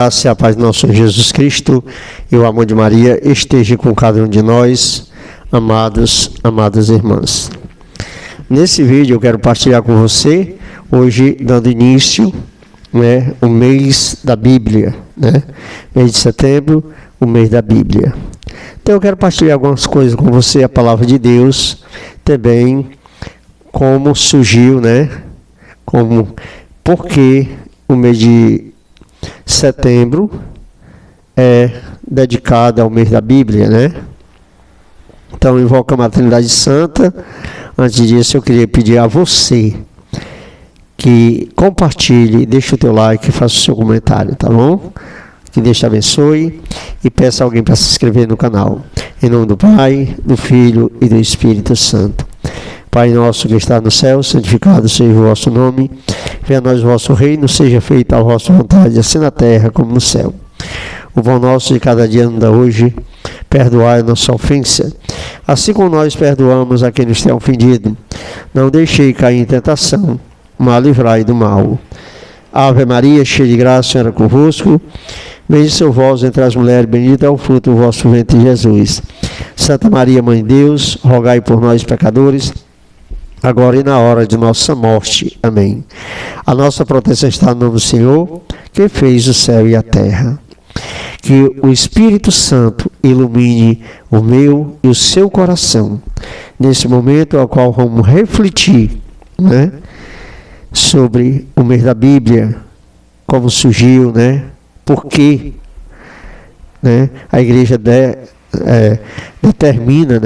Graça e a paz do nosso Senhor Jesus Cristo e o amor de Maria esteja com cada um de nós, amadas irmãs. Nesse vídeo eu quero partilhar com você, hoje dando início, o mês da Bíblia, mês de setembro, o mês da Bíblia. Então eu quero partilhar algumas coisas com você, a palavra de Deus, também como surgiu, por que o mês de setembro é dedicado ao mês da Bíblia, Então, invoca a Maternidade Santa. Antes disso, eu queria pedir a você que compartilhe, deixe o teu like e faça o seu comentário, tá bom? Que Deus te abençoe e peça a alguém para se inscrever no canal. Em nome do Pai, do Filho e do Espírito Santo. Pai nosso que está no céu, santificado seja o vosso nome. Venha a nós o vosso reino, seja feita a vossa vontade, assim na terra como no céu. O pão nosso de cada dia nos dá hoje, perdoai a nossa ofensa, assim como nós perdoamos a quem nos tem ofendido. Não deixei cair em tentação, mas livrai do mal. Ave Maria, cheia de graça, o Senhor é convosco. Bendita sois vós entre as mulheres, bendito é o fruto do vosso ventre, Jesus. Santa Maria, Mãe de Deus, rogai por nós, pecadores, agora e na hora de nossa morte. Amém. A nossa proteção está no nome do Senhor, que fez o céu e a terra. Que o Espírito Santo ilumine o meu e o seu coração, nesse momento ao qual vamos refletir, sobre o mês da Bíblia, como surgiu, por quê, a igreja determina,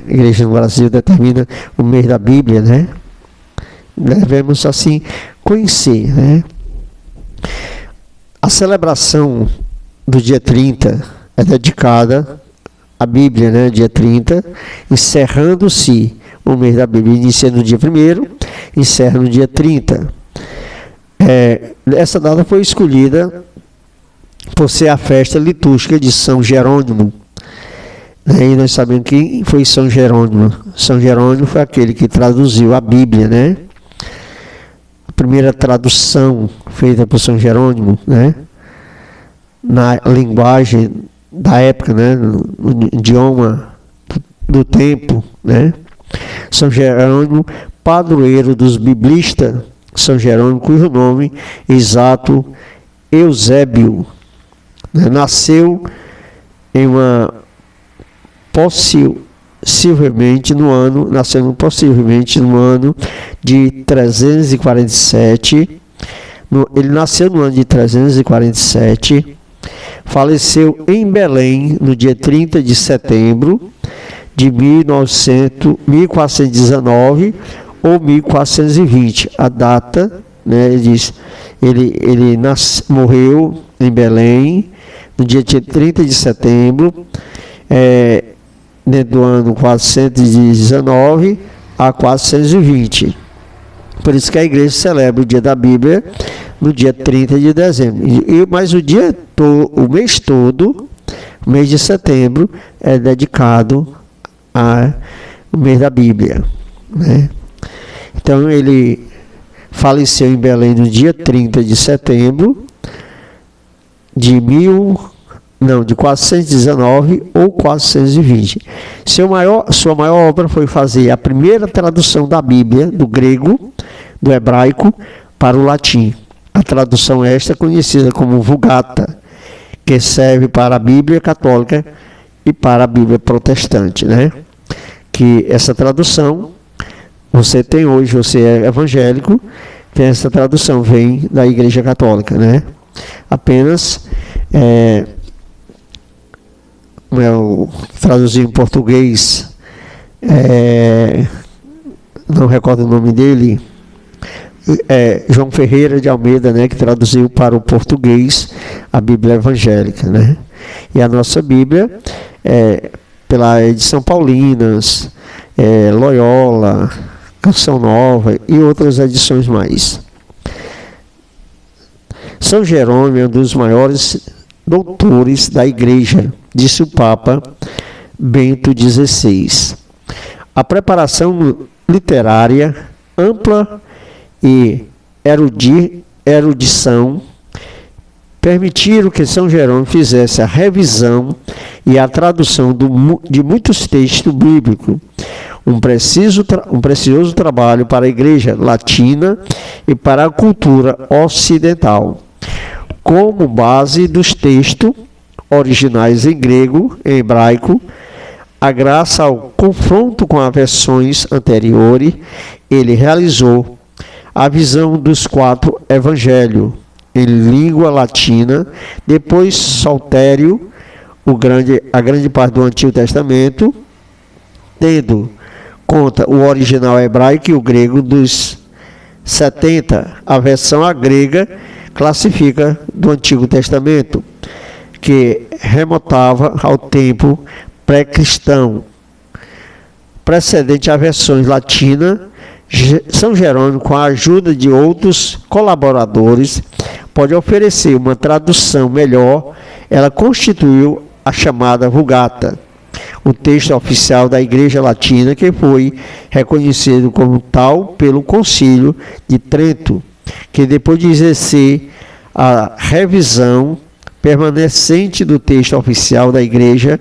a igreja no Brasil determina o mês da Bíblia, Devemos assim conhecer, A celebração do dia 30 é dedicada à Bíblia, dia 30, encerrando-se o mês da Bíblia. Inicia no dia 1º, encerra no dia 30. Essa data foi escolhida por ser a festa litúrgica de São Jerônimo. E nós sabemos quem foi São Jerônimo. São Jerônimo foi aquele que traduziu a Bíblia, A primeira tradução feita por São Jerônimo, na linguagem da época, no idioma do tempo, São Jerônimo, padroeiro dos biblistas, São Jerônimo, cujo nome exato Eusébio, nasceu em possivelmente no ano de 347. Ele nasceu no ano de 347, faleceu em Belém no dia 30 de setembro de 1419 ou 1420. A data, ele diz, ele morreu em Belém no dia 30 de setembro, do ano 419 a 420. Por isso que a igreja celebra o dia da Bíblia no dia 30 de dezembro. Mas o mês todo, o mês de setembro, é dedicado ao mês da Bíblia. Então ele faleceu em Belém no dia 30 de setembro de 419 ou 420. Sua maior obra foi fazer a primeira tradução da Bíblia, do grego, do hebraico, para o latim. A tradução esta é conhecida como Vulgata, que serve para a Bíblia católica e para a Bíblia protestante, Que essa tradução, você tem hoje, você é evangélico, tem essa tradução, vem da Igreja Católica, Apenas traduzir em português, não recordo o nome dele, João Ferreira de Almeida, que traduziu para o português a Bíblia evangélica, E a nossa Bíblia, pela edição Paulinas, Loyola, Canção Nova e outras edições mais. São Jerônimo é um dos maiores doutores da igreja, disse o Papa Bento XVI. A preparação literária ampla e erudição permitiram que São Jerônimo fizesse a revisão e a tradução de muitos textos bíblicos, um precioso trabalho para a Igreja Latina e para a cultura ocidental, como base dos textos originais em grego e hebraico. A graça ao confronto com as versões anteriores, ele realizou a visão dos 4 evangelhos em língua latina, depois Saltério, a grande parte do Antigo Testamento, tendo conta o original hebraico e o grego dos 70. A versão grega classifica do Antigo Testamento, que remontava ao tempo pré-cristão. Precedente às versões latinas, São Jerônimo, com a ajuda de outros colaboradores, pode oferecer uma tradução melhor. Ela constituiu a chamada Vulgata, o texto oficial da Igreja Latina, que foi reconhecido como tal pelo Concílio de Trento, que depois de exercer a revisão permanecente do texto oficial da Igreja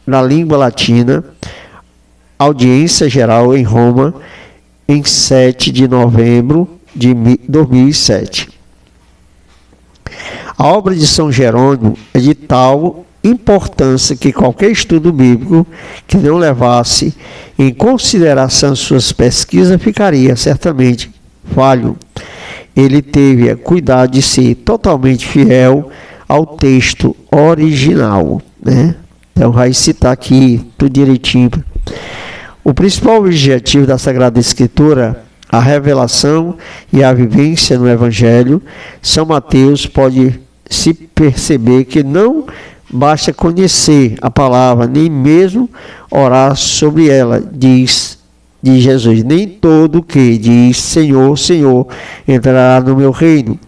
na língua latina, audiência geral em Roma, em 7 de novembro de 2007. A obra de São Jerônimo é de tal importância que qualquer estudo bíblico que não levasse em consideração suas pesquisas ficaria certamente falho. Ele teve a cuidado de ser totalmente fiel ao texto original, né? Então vai citar aqui tudo direitinho. O principal objetivo da Sagrada Escritura, a revelação e a vivência no Evangelho, São Mateus pode se perceber que não basta conhecer a palavra, nem mesmo orar sobre ela, diz Jesus. Nem todo que diz Senhor, Senhor, entrará no meu reino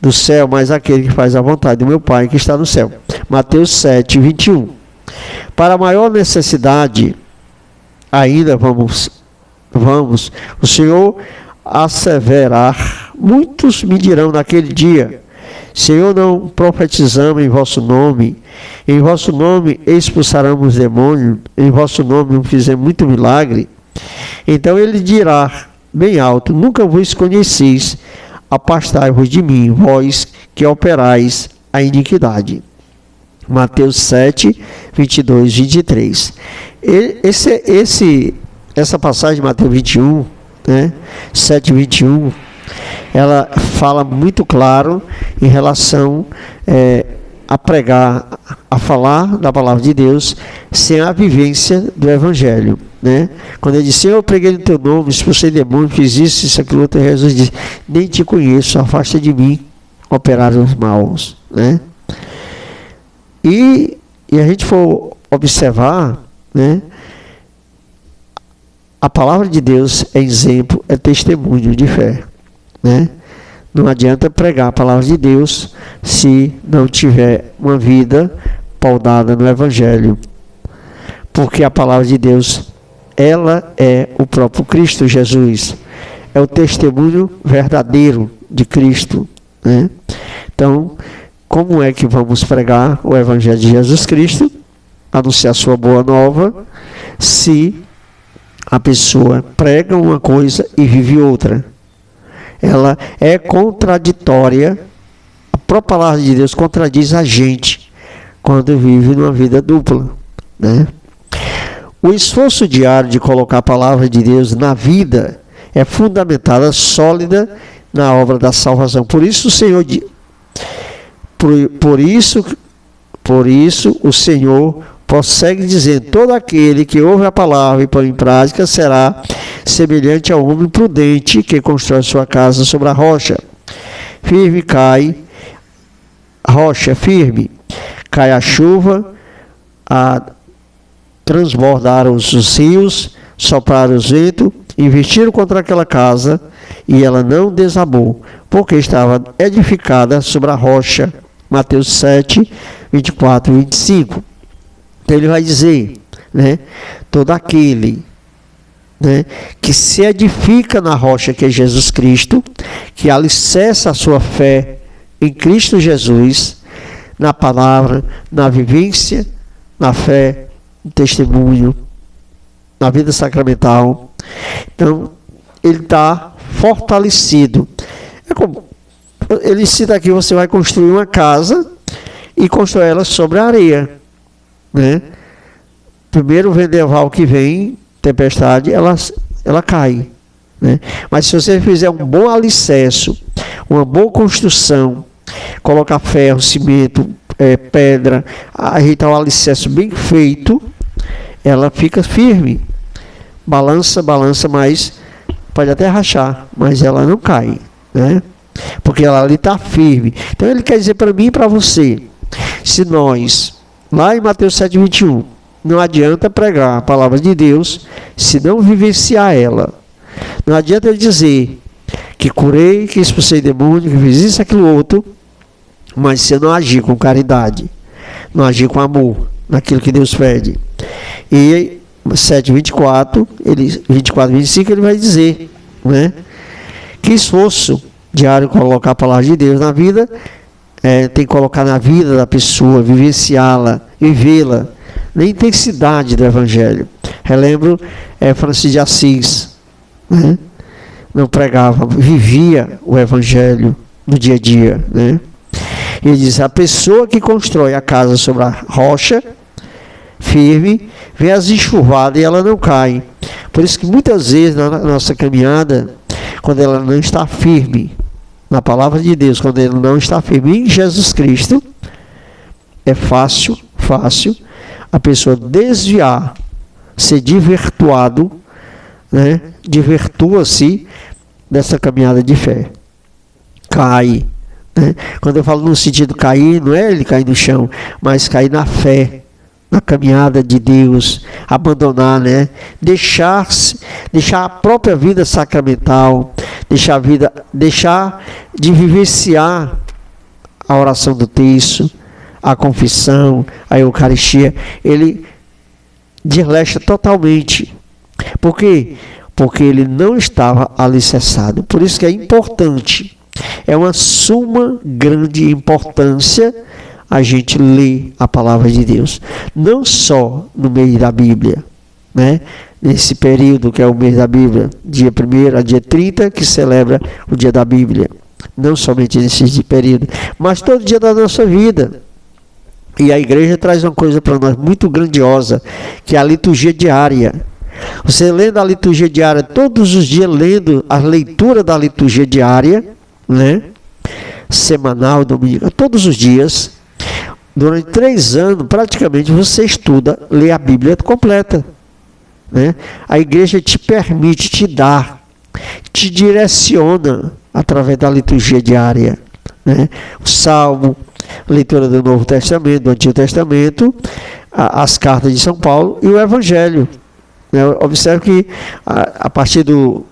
do céu, mas aquele que faz a vontade do meu Pai que está no céu. Mateus 7, 21. Para maior necessidade, ainda vamos, o Senhor asseverar, muitos me dirão naquele dia, Senhor, não profetizamos em vosso nome expulsaremos demônios, em vosso nome não fizemos muito milagre. Então ele dirá bem alto, nunca vos conheceis, afastai-vos de mim, vós que operais a iniquidade. Mateus 7, 22, 23. Essa passagem de Mateus 21, né, 7, 21, ela fala muito claro em relação a pregar, a falar da palavra de Deus sem a vivência do Evangelho, né? Quando ele disse, eu preguei no teu nome, expulsei demônio, fiz isso, aquilo outro, Jesus disse, nem te conheço, afasta de mim, operários maus, né? E a gente for observar, né, a palavra de Deus é exemplo, é testemunho de fé, né? Não adianta pregar a palavra de Deus se não tiver uma vida paudada no Evangelho, porque a palavra de Deus, ela é o próprio Cristo Jesus, é o testemunho verdadeiro de Cristo, né? Então, como é que vamos pregar o Evangelho de Jesus Cristo, anunciar sua boa nova, se a pessoa prega uma coisa e vive outra? Ela é contraditória. A própria palavra de Deus contradiz a gente quando vive numa vida dupla, né? O esforço diário de colocar a palavra de Deus na vida é fundamentada, sólida na obra da salvação. Por isso o Senhor por isso o Senhor prossegue dizendo, todo aquele que ouve a palavra e põe em prática será semelhante ao homem prudente que constrói sua casa sobre a rocha. Cai a chuva, a transbordar os rios, soprar os ventos, investiram contra aquela casa e ela não desabou, porque estava edificada sobre a rocha. Mateus 7, 24 e 25. Então ele vai dizer, né, todo aquele, né, que se edifica na rocha que é Jesus Cristo, que alicerça a sua fé em Cristo Jesus, na palavra, na vivência, na fé, no testemunho, na vida sacramental. Então, ele está fortalecido. É como ele cita aqui: você vai construir uma casa e constrói ela sobre a areia, né? Primeiro vendaval que vem, tempestade, ela cai, né? Mas se você fizer um bom alicerce, uma boa construção, colocar ferro, cimento, pedra, ajeitar o alicerce bem feito, ela fica firme. Balança, mas pode até rachar, mas ela não cai, né? Porque ela ali está firme. Então ele quer dizer para mim e para você: se nós, lá em Mateus 7,21, não adianta pregar a palavra de Deus se não vivenciar ela. Não adianta ele dizer que curei, que expulsei demônio, que fiz isso, aquilo, outro, mas se não agir com caridade, não agir com amor naquilo que Deus pede. E 7,24, 24, 25, ele vai dizer, né, que esforço diário colocar a palavra de Deus na vida, tem que colocar na vida da pessoa, vivenciá-la, vivê-la, na intensidade do Evangelho. Relembro Francisco de Assis, né? Não pregava, vivia o Evangelho no dia a dia, né? Ele diz: a pessoa que constrói a casa sobre a rocha firme, vem as enxurradas e ela não cai. Por isso que muitas vezes na nossa caminhada, quando ela não está firme na palavra de Deus, quando ele não está firme em Jesus Cristo, é fácil a pessoa desviar, ser desvirtuado, né? Desvirtua-se dessa caminhada de fé. Cai, né? Quando eu falo no sentido cair, não é ele cair no chão, mas cair na fé, na caminhada de Deus, abandonar, né? Deixar a própria vida sacramental, deixar de vivenciar a oração do terço, a confissão, a Eucaristia. Ele desleixa totalmente. Por quê? Porque ele não estava alicerçado. Por isso que é importante, é uma suma grande importância a gente ler a palavra de Deus. Não só no meio da Bíblia, né? Nesse período que é o mês da Bíblia, dia 1º a dia 30, que celebra o dia da Bíblia. Não somente nesse período, mas todo dia da nossa vida. E a igreja traz uma coisa para nós muito grandiosa, que é a liturgia diária. Você lendo a liturgia diária, todos os dias lendo a leitura da liturgia diária, né? Semanal, dominical, todos os dias, durante 3 anos, praticamente você estuda, lê a Bíblia completa, né? A igreja te permite, te direciona através da liturgia diária, né? O Salmo, leitura do Novo Testamento, do Antigo Testamento, as cartas de São Paulo e o Evangelho, né? Observe que a partir do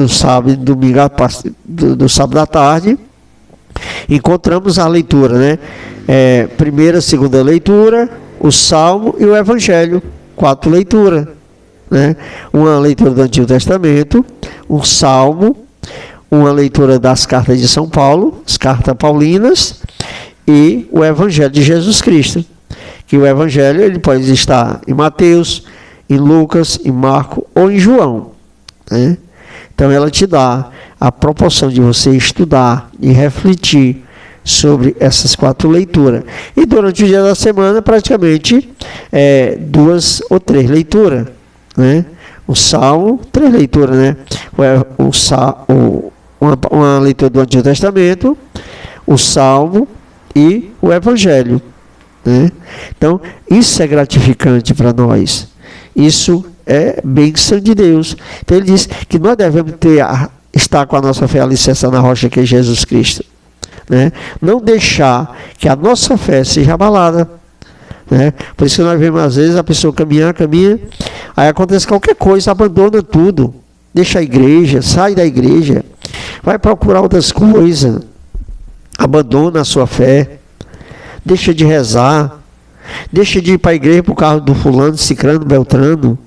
sábado e domingo, a partir do sábado à tarde, encontramos a leitura, né? Primeira, segunda leitura, o Salmo e o Evangelho, 4 leituras, né? Uma leitura do Antigo Testamento, um Salmo, uma leitura das cartas de São Paulo, as cartas paulinas, e o Evangelho de Jesus Cristo. Que o Evangelho ele pode estar em Mateus, em Lucas, em Marcos ou em João, né? Então ela te dá a proporção de você estudar e refletir sobre essas 4 leituras. E durante o dia da semana, praticamente 2 ou 3 leituras, né? O Salmo, 3 leituras, né? Uma leitura do Antigo Testamento, o Salmo e o Evangelho, né? Então, isso é gratificante para nós. Isso é bênção de Deus. Então ele diz que nós devemos estar com a nossa fé alicerçada na rocha que é Jesus Cristo, né? Não deixar que a nossa fé seja abalada, né? Por isso que nós vemos às vezes a pessoa caminha, aí acontece qualquer coisa, abandona tudo, deixa a igreja, sai da igreja, vai procurar outras coisas, abandona a sua fé, deixa de rezar, deixa de ir para a igreja por causa do fulano, cicrano, beltrano,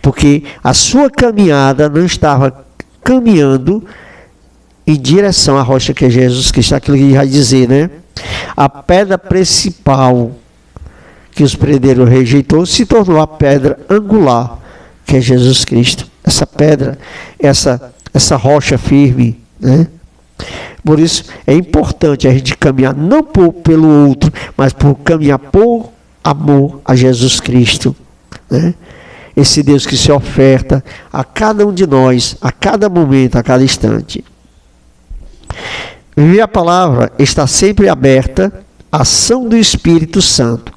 porque a sua caminhada não estava caminhando em direção à rocha que é Jesus Cristo, aquilo que ele vai dizer, né? A pedra principal que os predeiros rejeitou se tornou a pedra angular, que é Jesus Cristo. Essa pedra, essa rocha firme, né? Por isso é importante a gente caminhar não pelo outro, mas por caminhar por amor a Jesus Cristo, né? Esse Deus que se oferta a cada um de nós, a cada momento, a cada instante. Viver a palavra está sempre aberta à ação do Espírito Santo.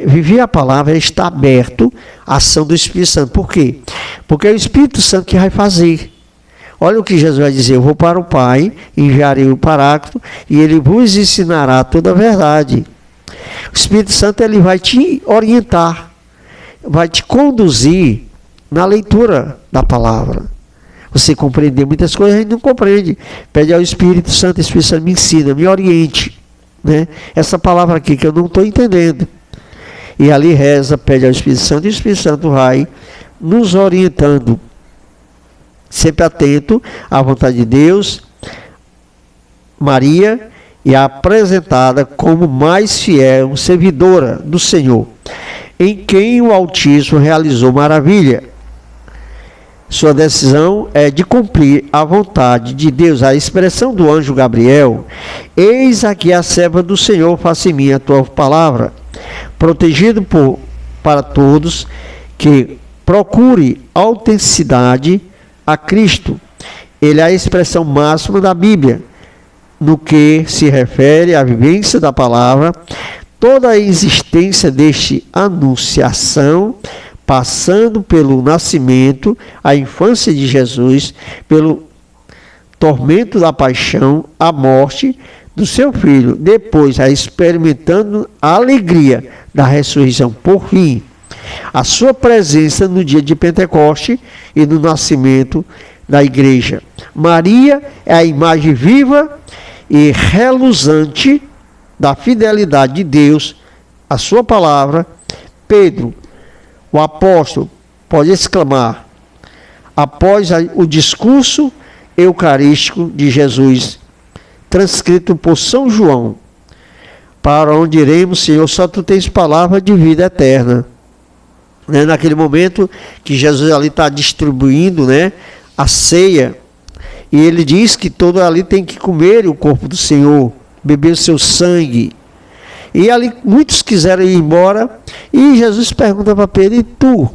Viver a palavra está aberto à ação do Espírito Santo. Por quê? Porque é o Espírito Santo que vai fazer. Olha o que Jesus vai dizer: eu vou para o Pai, enviarei o Paráclito, e ele vos ensinará toda a verdade. O Espírito Santo ele vai te orientar, vai te conduzir na leitura da palavra. Você compreender muitas coisas, a gente não compreende. Pede ao Espírito Santo: Espírito Santo, me ensina, me oriente, né? Essa palavra aqui que eu não estou entendendo. E ali reza, pede ao Espírito Santo, e o Espírito Santo vai nos orientando, sempre atento à vontade de Deus. Maria é apresentada como mais fiel servidora do Senhor, em quem o Altíssimo realizou maravilha. Sua decisão é de cumprir a vontade de Deus. A expressão do anjo Gabriel: eis aqui a serva do Senhor, faça em mim a tua palavra. Protegido para todos que procure autenticidade a Cristo. Ele é a expressão máxima da Bíblia, no que se refere à vivência da palavra. Toda a existência deste anunciação, passando pelo nascimento, a infância de Jesus, pelo tormento da paixão, a morte do seu filho, depois experimentando a alegria da ressurreição, por fim, a sua presença no dia de Pentecoste e no nascimento da igreja. Maria é a imagem viva e reluzante da fidelidade de Deus à sua palavra. Pedro, o apóstolo, pode exclamar, após o discurso eucarístico de Jesus, transcrito por São João: para onde iremos, Senhor? Só tu tens palavra de vida eterna. Né? Naquele momento que Jesus ali está distribuindo, né, a ceia, e ele diz que todo ali tem que comer o corpo do Senhor, beber o seu sangue. E ali muitos quiseram ir embora, e Jesus pergunta para Pedro: e tu?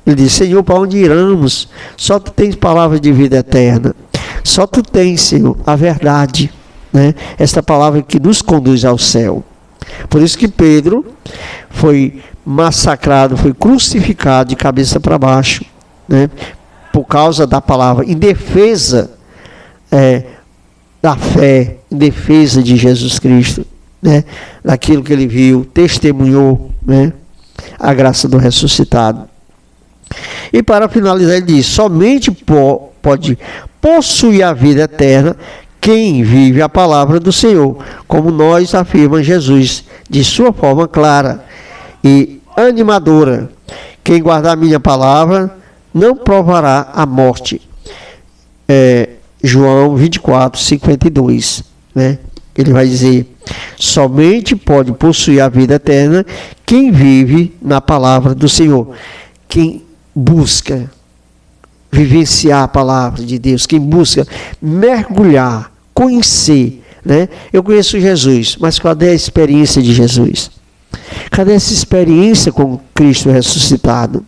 Ele diz: Senhor, para onde iremos? Só tu tens palavra de vida eterna. Só tu tens, Senhor, a verdade, né? Esta palavra que nos conduz ao céu. Por isso que Pedro foi massacrado, foi crucificado de cabeça para baixo, né? Por causa da palavra, em defesa da fé, em defesa de Jesus Cristo, né? Daquilo que ele viu, testemunhou, né? A graça do ressuscitado. E para finalizar, ele diz: somente pode possuir a vida eterna quem vive a palavra do Senhor, como nós afirma Jesus, de sua forma clara e animadora. Quem guardar a minha palavra não provará a morte. João 24, 52. Né? Ele vai dizer: somente pode possuir a vida eterna quem vive na palavra do Senhor. Quem busca vivenciar a palavra de Deus, quem busca mergulhar, conhecer, né? Eu conheço Jesus, mas cadê a experiência de Jesus? Cadê essa experiência com Cristo ressuscitado?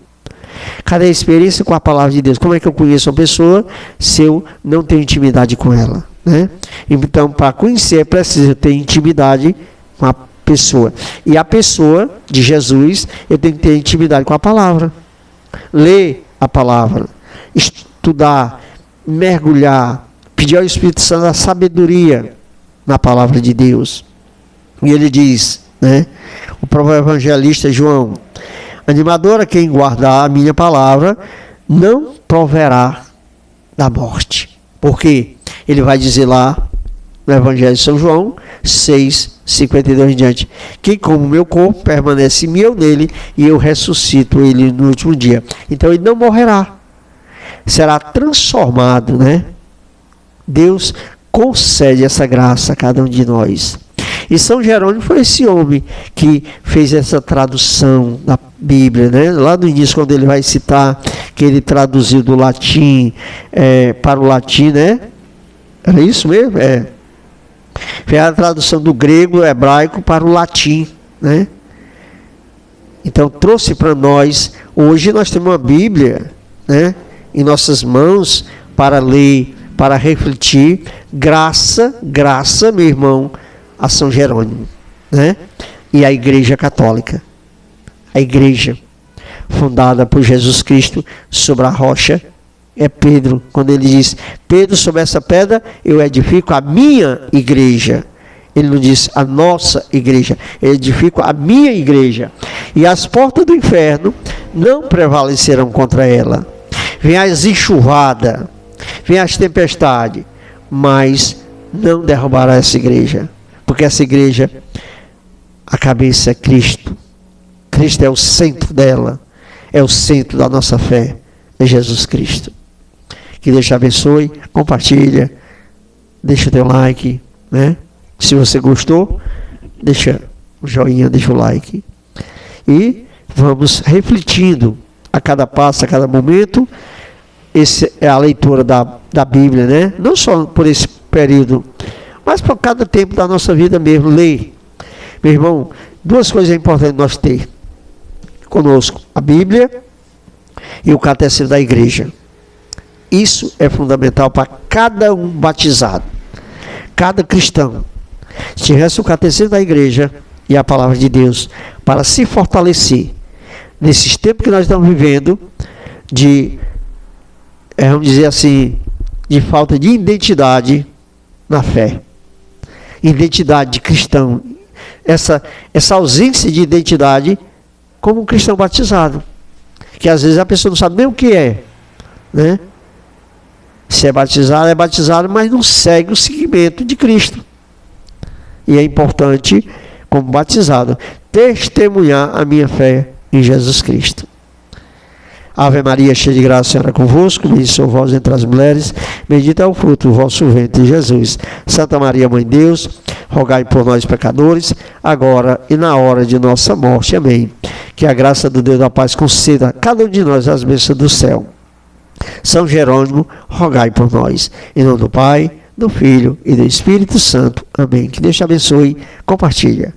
Cadê a experiência com a palavra de Deus? Como é que eu conheço uma pessoa se eu não tenho intimidade com ela, né? Então, para conhecer, é preciso ter intimidade com a pessoa. E a pessoa de Jesus, eu tenho que ter intimidade com a palavra. Ler a palavra, estudar, mergulhar, pedir ao Espírito Santo a sabedoria na palavra de Deus. E ele diz, né, o próprio evangelista João: animadora, quem guardar a minha palavra não proverá da morte. Por quê? Ele vai dizer lá no Evangelho de São João 6, 52 em diante: quem come o meu corpo permanece em mim, eu nele, e eu ressuscito ele no último dia. Então ele não morrerá, será transformado, né? Deus concede essa graça a cada um de nós. E São Jerônimo foi esse homem que fez essa tradução da Bíblia, né? Lá no início, quando ele vai citar que ele traduziu do latim para o latim, né? Era isso mesmo? Foi a tradução do grego, hebraico, para o latim, né? Então trouxe para nós. Hoje nós temos uma Bíblia, né, em nossas mãos para ler, para refletir. Graça, meu irmão, a São Jerônimo, né? E a Igreja Católica, a igreja fundada por Jesus Cristo sobre a rocha é Pedro, quando ele diz: Pedro, sobre essa pedra eu edifico a minha igreja. Ele não diz a nossa igreja, ele edifica a minha igreja, e as portas do inferno não prevalecerão contra ela. Vem as enxurradas, vem as tempestades, mas não derrubará essa igreja, porque essa igreja, a cabeça é Cristo. Cristo é o centro dela, é o centro da nossa fé, é Jesus Cristo. Que Deus te abençoe, compartilha, deixa o teu like, né? Se você gostou, deixa o joinha, deixa o like. E vamos refletindo a cada passo, a cada momento. Essa é a leitura da Bíblia, né? Não só por esse período, mas por cada tempo da nossa vida mesmo. Ler. Meu irmão, duas coisas importantes nós ter conosco: a Bíblia e o Catecismo da Igreja. Isso é fundamental para cada um batizado, cada cristão. Se tivesse o Catecismo da Igreja e a Palavra de Deus para se fortalecer nesses tempos que nós estamos vivendo de, vamos dizer assim, de falta de identidade na fé, identidade de cristão, essa ausência de identidade como um cristão batizado, que às vezes a pessoa não sabe nem o que é, né? Se é batizado, mas não segue o seguimento de Cristo. E é importante, como batizado, testemunhar a minha fé em Jesus Cristo. Ave Maria, cheia de graça, o Senhor é convosco. Bendita sois vós entre as mulheres, bendito é o fruto do vosso ventre, Jesus. Santa Maria, Mãe de Deus, rogai por nós, pecadores, agora e na hora de nossa morte. Amém. Que a graça do Deus da paz conceda a cada um de nós as bênçãos do céu. São Jerônimo, rogai por nós. Em nome do Pai, do Filho e do Espírito Santo. Amém. Que Deus te abençoe. Compartilha.